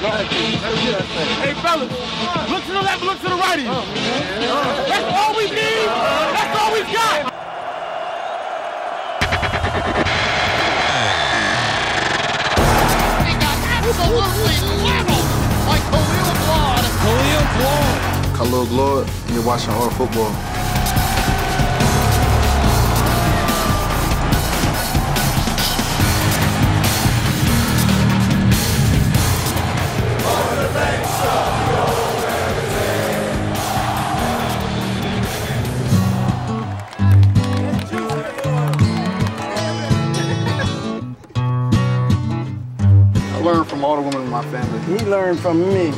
Hey, fellas, look to the left, look to the right of you. That's all we need. That's all we got. He got absolutely leveled by Ka'lial Glaud. Ka'lial Glaud. Ka'lial Glaud, and you're watching our football. I learned from all the women in my family. He learned from me.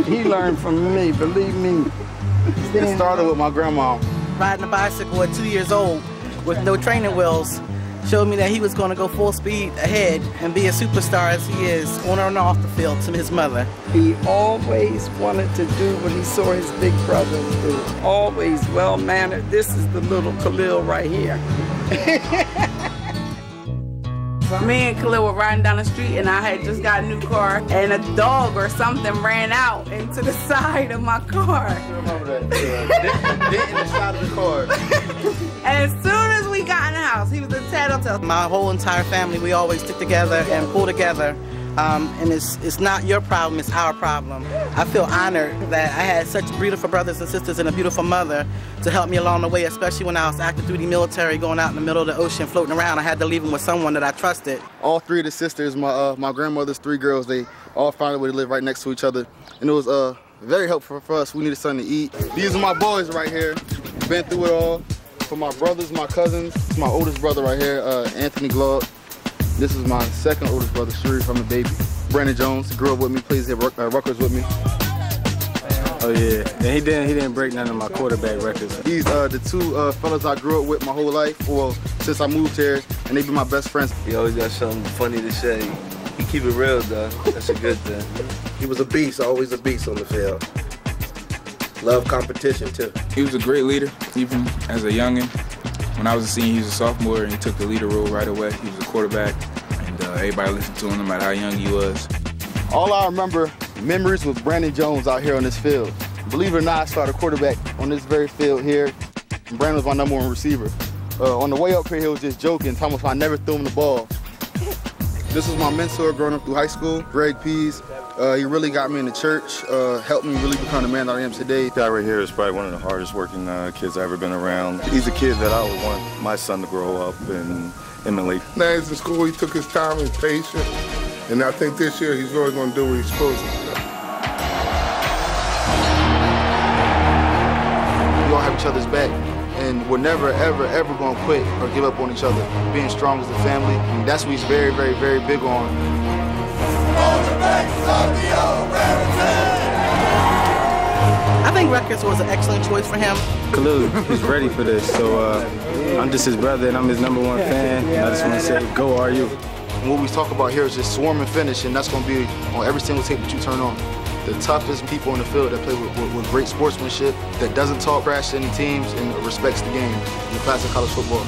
He learned from me, believe me. It started with my grandma. Riding a bicycle at 2 years old with no training wheels showed me that he was going to go full speed ahead and be a superstar as he is on and off the field to his mother. He always wanted to do what he saw his big brothers do. Always well-mannered. This is the little Ka'lial right here. Me and Ka'lial were riding down the street and I had just got a new car and a dog or something ran out into the side of my car. I remember that. Dent in the side of the car. And as soon as we got in the house, he was a tattletale. My whole entire family, we always stick together and pull together. And it's not your problem, it's our problem. I feel honored that I had such beautiful brothers and sisters and a beautiful mother to help me along the way, especially when I was active duty military, going out in the middle of the ocean, floating around. I had to leave them with someone that I trusted. All three of the sisters, my grandmother's three girls, they all found a way to live right next to each other. And it was very helpful for us. We needed something to eat. These are my boys right here. Been through it all. For my brothers, my cousins, it's my oldest brother right here, Anthony Glaud. This is my second oldest brother, Sharif. I'm a baby. Brandon Jones grew up with me, plays at Rutgers with me. Oh yeah, and he didn't break none of my quarterback records. These the two fellas I grew up with my whole life, well, since I moved here, and they be my best friends. He always got something funny to say. He keep it real though, that's a good thing. He was a beast, always a beast on the field. Love competition too. He was a great leader, even as a youngin'. When I was a senior, he was a sophomore, and he took the leader role right away. He was a quarterback, and everybody listened to him no matter how young he was. All I remember memories with Brandon Jones out here on this field. Believe it or not, I started quarterback on this very field here. And Brandon was my #1 receiver. On the way up here, he was just joking, telling me I never threw him the ball. This was my mentor growing up through high school, Greg Pease. He really got me in the church, helped me really become the man that I am today. This guy right here is probably one of the hardest working kids I've ever been around. He's a kid that I would want my son to grow up and emulate. Now he's in school, he took his time and patience, and I think this year he's really going to do what he's supposed to do. We all have each other's back, and we're never, ever, ever going to quit or give up on each other. Being strong as a family, and that's what he's very, very, very big on. I think Rutgers was an excellent choice for him. Ka'lial, he's ready for this, so I'm just his brother and I'm his #1 fan. I just want to say, go RU. And what we talk about here is just swarm and finish, and that's going to be on every single tape that you turn on. The toughest people in the field that play with great sportsmanship, that doesn't talk trash to any teams, and respects the game in the classic college football.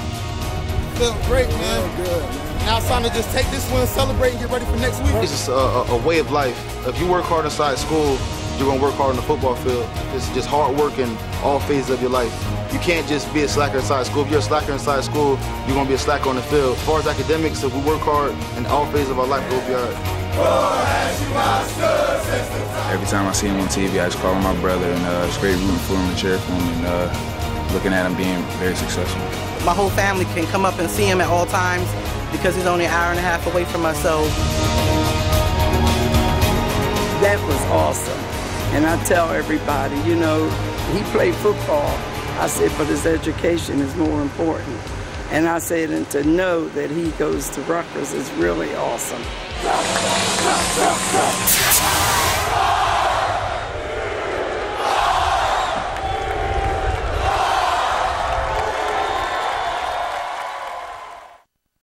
Feeling great, man. Good. Now it's time to just take this one, celebrate, and get ready for next week. It's just a way of life. If you work hard inside school, you're going to work hard on the football field. It's just hard work in all phases of your life. You can't just be a slacker inside school. If you're a slacker inside school, you're going to be a slacker on the field. As far as academics, if we work hard in all phases of our life, we'll be all right. Every time I see him on TV, I just call him my brother, and it's great rooting for him and cheering for him, and looking at him being very successful. My whole family can come up and see him at all times because he's only an hour and a half away from us, so. That was awesome. And I tell everybody, you know, he played football. I said, but his education is more important. And I said, and to know that he goes to Rutgers is really awesome.